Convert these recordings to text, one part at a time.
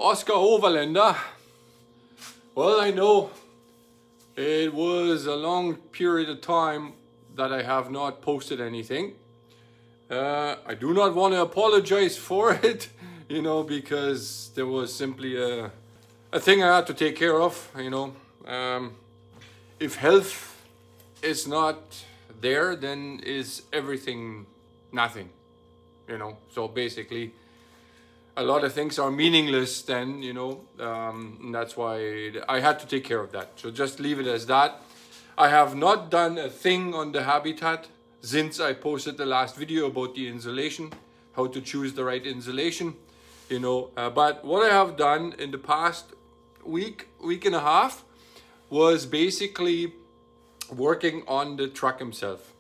Oscar Overlander. Well, I know it was a long period of time that I have not posted anything. I do not want to apologize for it, you know, because there was simply a thing I had to take care of, you know. If health is not there, then is everything nothing, you know. So basically, a lot of things are meaningless then, you know, and that's why I had to take care of that. So just leave it as that. I have not done a thing on the habitat since I posted the last video about the insulation, how to choose the right insulation, you know. But what I have done in the past week and a half was basically working on the truck himself.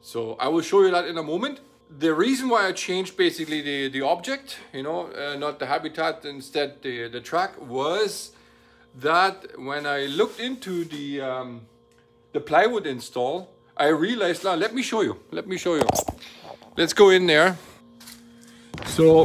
So I will show you that in a moment. The reason why I changed basically the object, you know, not the habitat, instead the track, was that when I looked into the plywood install, I realized, now let me show you. Let's go in there. So,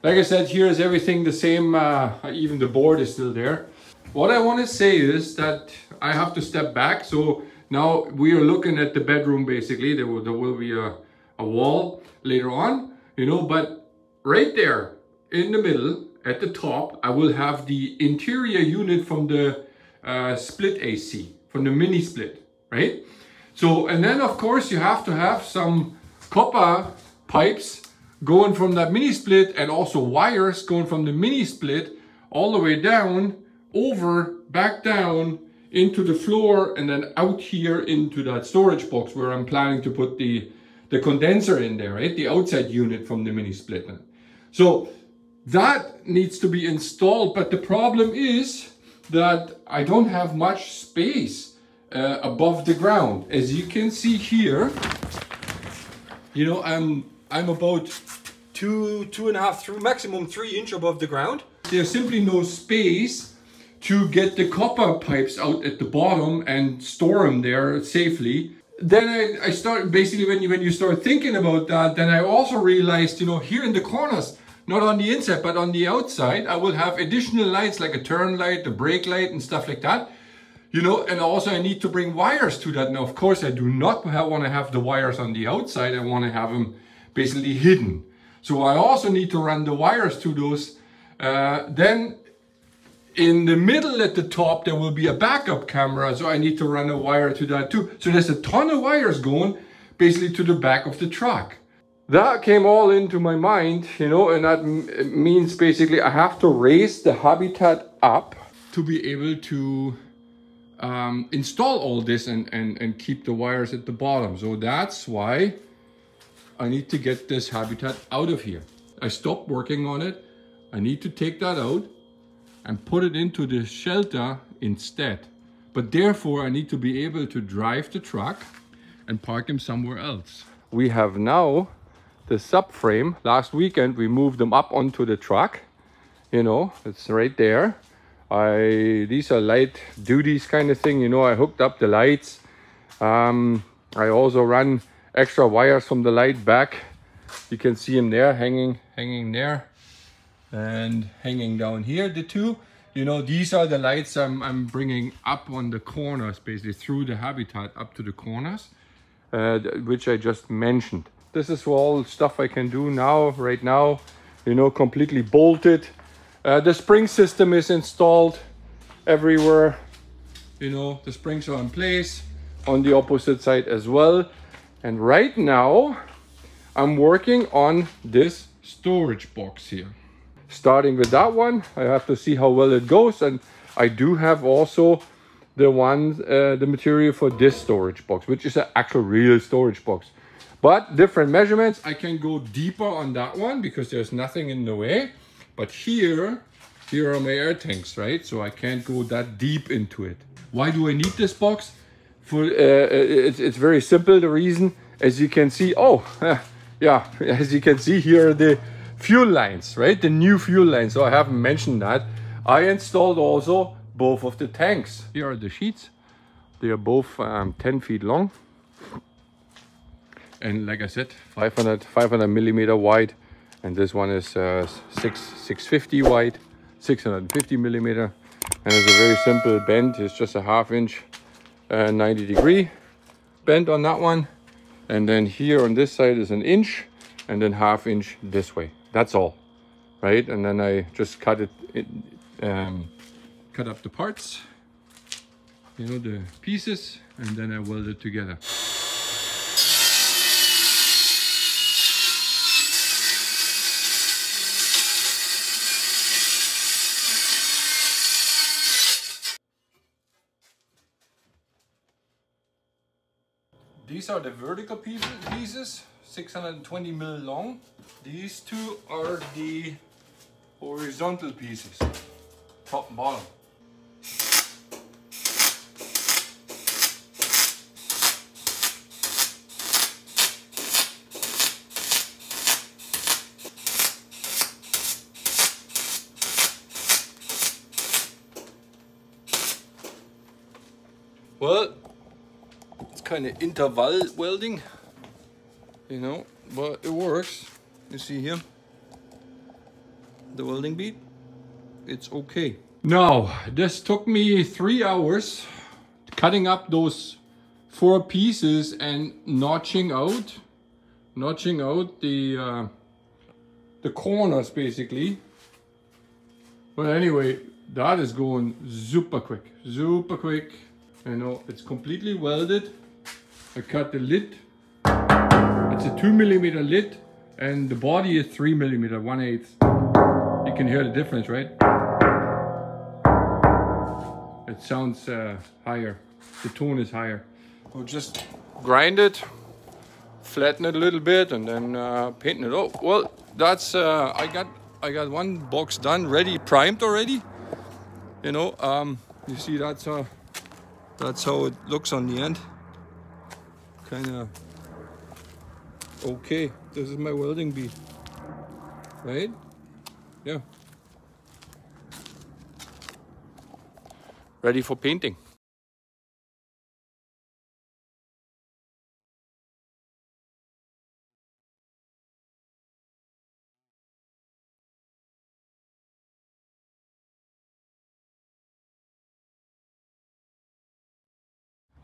like I said, here is everything the same, even the board is still there. What I want to say is that I have to step back. So now we are looking at the bedroom basically. There will be a wall later on, you know, but right there in the middle at the top, I will have the interior unit from the split AC, from the mini split, right? So, and then of course you have to have some copper pipes going from that mini split, and also wires going from the mini split all the way down, over, back down into the floor, and then out here into that storage box where I'm planning to put the condenser in there, right? The outside unit from the mini split. So that needs to be installed, but the problem is that I don't have much space above the ground. As you can see here, you know, I'm about 2.5 through maximum 3 inch above the ground. There's simply no space to get the copper pipes out at the bottom and store them there safely. Then I start, basically when you start thinking about that, then I also realized, you know, here in the corners, not on the inside, but on the outside, I will have additional lights like a turn light, a brake light and stuff like that. You know, and also I need to bring wires to that. Now, of course, I do not want to have the wires on the outside. I want to have them basically hidden. So I also need to run the wires to those. Then in the middle at the top, there will be a backup camera. So I need to run a wire to that too. So there's a ton of wires going basically to the back of the truck. That came all into my mind, you know, and that means basically I have to raise the habitat up to be able to install all this and keep the wires at the bottom. So that's why I need to get this habitat out of here. I stopped working on it. I need to take that out and put it into the shelter instead. But therefore I need to be able to drive the truck and park him somewhere else. We have now the subframe. Last weekend we moved them up onto the truck. You know, it's right there. These are light duties kind of thing, you know. I hooked up the lights. I also run extra wires from the light back. You can see them there, hanging there and hanging down here, the two. You know, these are the lights I'm bringing up on the corners, basically through the habitat up to the corners, which I just mentioned. This is all stuff I can do now, right now, you know, completely bolted. The spring system is installed everywhere. You know, the springs are in place on the opposite side as well. And right now I'm working on this storage box here. Starting with that one, I have to see how well it goes. And I do have also the material for this storage box, which is an actual real storage box. But different measurements. I can go deeper on that one because there's nothing in the way. But here are my air tanks, right? So I can't go that deep into it. Why do I need this box? It's very simple. The reason, as you can see, yeah, as you can see, here are the fuel lines, right? The new fuel lines. So I haven't mentioned that. I installed also both of the tanks. Here are the sheets. They are both 10 feet long. And like I said, 500 millimeter wide. and this one is 650 wide, 650 millimeter, and it's a very simple bend. It's just a 1/2 inch 90-degree bend on that one, and then here on this side is 1 inch, and then 1/2 inch this way. That's all, right? And then I just cut up the parts, you know, the pieces, and then I weld it together. These are the vertical pieces, 620 mil long. These two are the horizontal pieces, top and bottom. Well, it's kind of interval welding, you know, but it works. You see here the welding bead, it's okay. Now, this took me 3 hours cutting up those 4 pieces and notching out the corners basically. But anyway, that is going super quick. You know, it's completely welded. I cut the lid. It's a 2 millimeter lid, and the body is 3 millimeter, 1/8. You can hear the difference, right? It sounds higher. The tone is higher. We'll just grind it, flatten it a little bit, and then paint it. Oh, well, that's I got one box done, ready, primed already. You know, you see that's how it looks on the end. Kind of okay. This is my welding bead, right? Yeah. Ready for painting.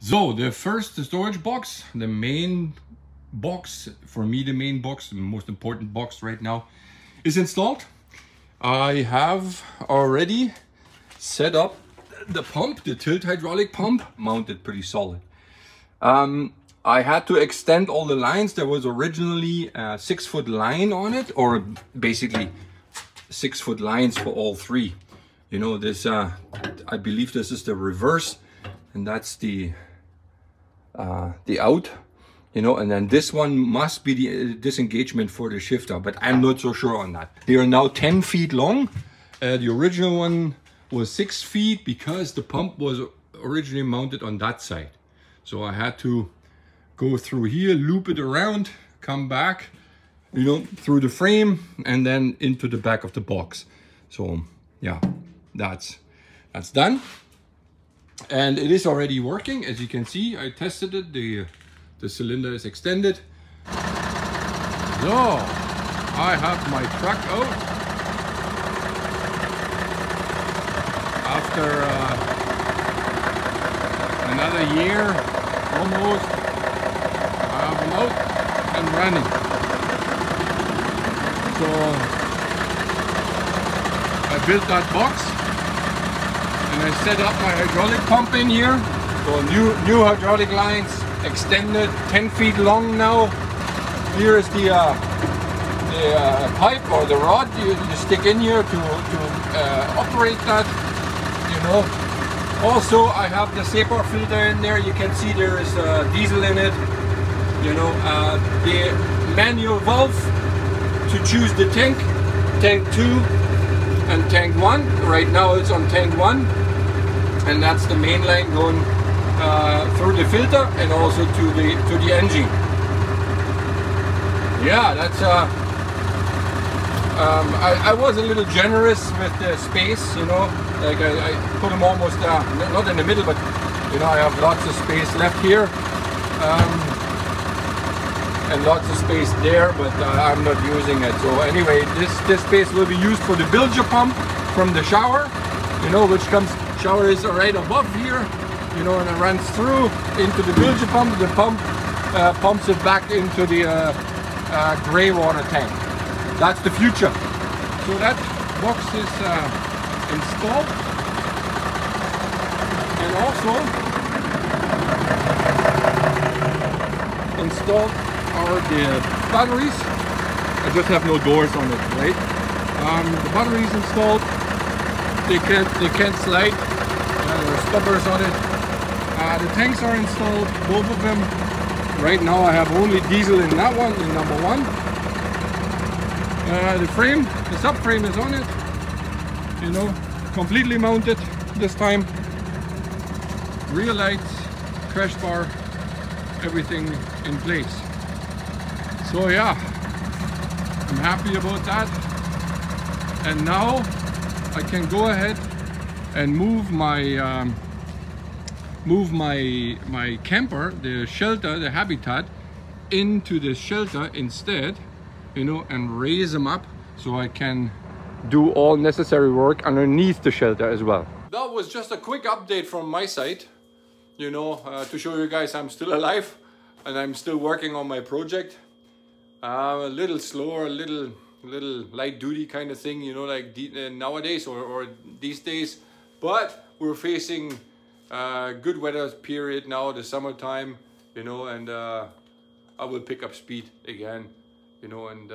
So the first storage box, the main box, for me the main box, the most important box right now, is installed. I have already set up the pump, the tilt hydraulic pump, mounted pretty solid. I had to extend all the lines. There was originally a 6-foot line on it, or basically 6-foot lines for all 3. You know, this I believe this is the reverse, and that's the out, you know, and then this one must be the disengagement for the shifter, but I'm not so sure on that. They are now 10 feet long. The original one was 6 feet because the pump was originally mounted on that side. So I had to go through here, loop it around, come back, you know, through the frame, and then into the back of the box. So yeah, that's done. And it is already working, as you can see. I tested it, the cylinder is extended. So I have my truck out. After another year almost, I have them out and running. So I built that box, and I set up my hydraulic pump in here. So new hydraulic lines, extended, 10 feet long now. Here is the pipe or the rod you stick in here to operate that, you know. Also, I have the SEPA filter in there. You can see there is diesel in it, you know. The manual valve to choose the tank 2 and tank 1. Right now it's on tank 1, and that's the main line going through the filter and also to the engine. Yeah, that's I was a little generous with the space, you know, like I put them almost not in the middle, but you know, I have lots of space left here. and lots of space there, but I'm not using it. So anyway, this space will be used for the bilge pump from the shower, you know, which comes, shower is right above here, you know, and it runs through into the bilge pump. The pump pumps it back into the gray water tank. That's the future. So that box is installed, and also installed are the batteries. I just have no doors on it, right? The batteries installed. They can't slide. There are stubbers on it. The tanks are installed, both of them. Right now I have only diesel in that one, in number one. The frame, the subframe is on it, you know, completely mounted this time. Rear lights, crash bar, everything in place. So yeah, I'm happy about that. And now I can go ahead and move my camper, the shelter, the habitat, into the shelter instead, you know, and raise them up so I can do all necessary work underneath the shelter as well. That was just a quick update from my side, you know, to show you guys I'm still alive and I'm still working on my project. A little slower, a little light duty kind of thing, you know, like nowadays or these days, but we're facing good weather period now, the summertime, you know, and I will pick up speed again, you know, and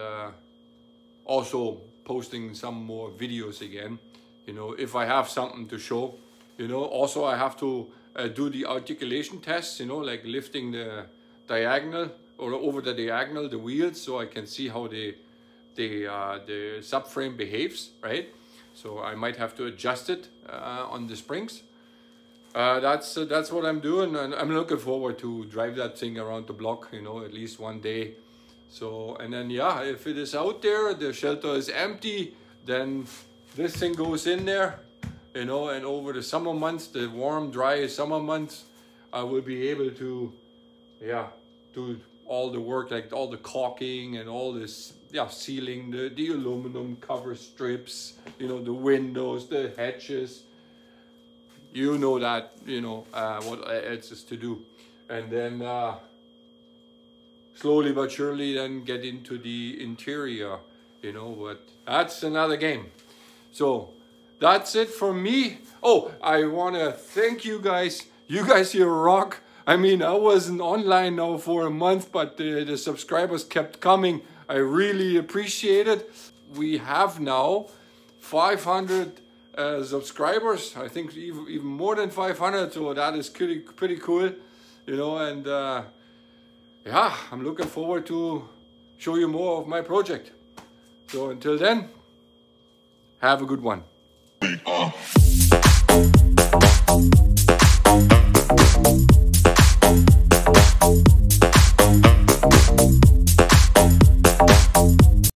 also posting some more videos again, you know, if I have something to show, you know. Also I have to do the articulation tests, you know, like lifting the diagonal or over the diagonal, the wheels, so I can see how the subframe behaves, right? So I might have to adjust it on the springs. That's what I'm doing, and I'm looking forward to drive that thing around the block, you know, at least one day. So, and then yeah, if it is out there, the shelter is empty, then this thing goes in there, you know, and over the summer months, the warm, dry summer months, I will be able to, yeah, do all the work, like all the caulking and all this, yeah, sealing, the aluminum cover strips, you know, the windows, the hatches. You know that, you know, what else is to do. And then slowly but surely then get into the interior, you know, but that's another game. So that's it for me. Oh, I want to thank you guys. You guys here rock. I mean, I wasn't online now for a month, but the subscribers kept coming. I really appreciate it. We have now 500 subscribers. I think even more than 500, so that is pretty cool, you know. And yeah, I'm looking forward to show you more of my project. So until then, have a good one.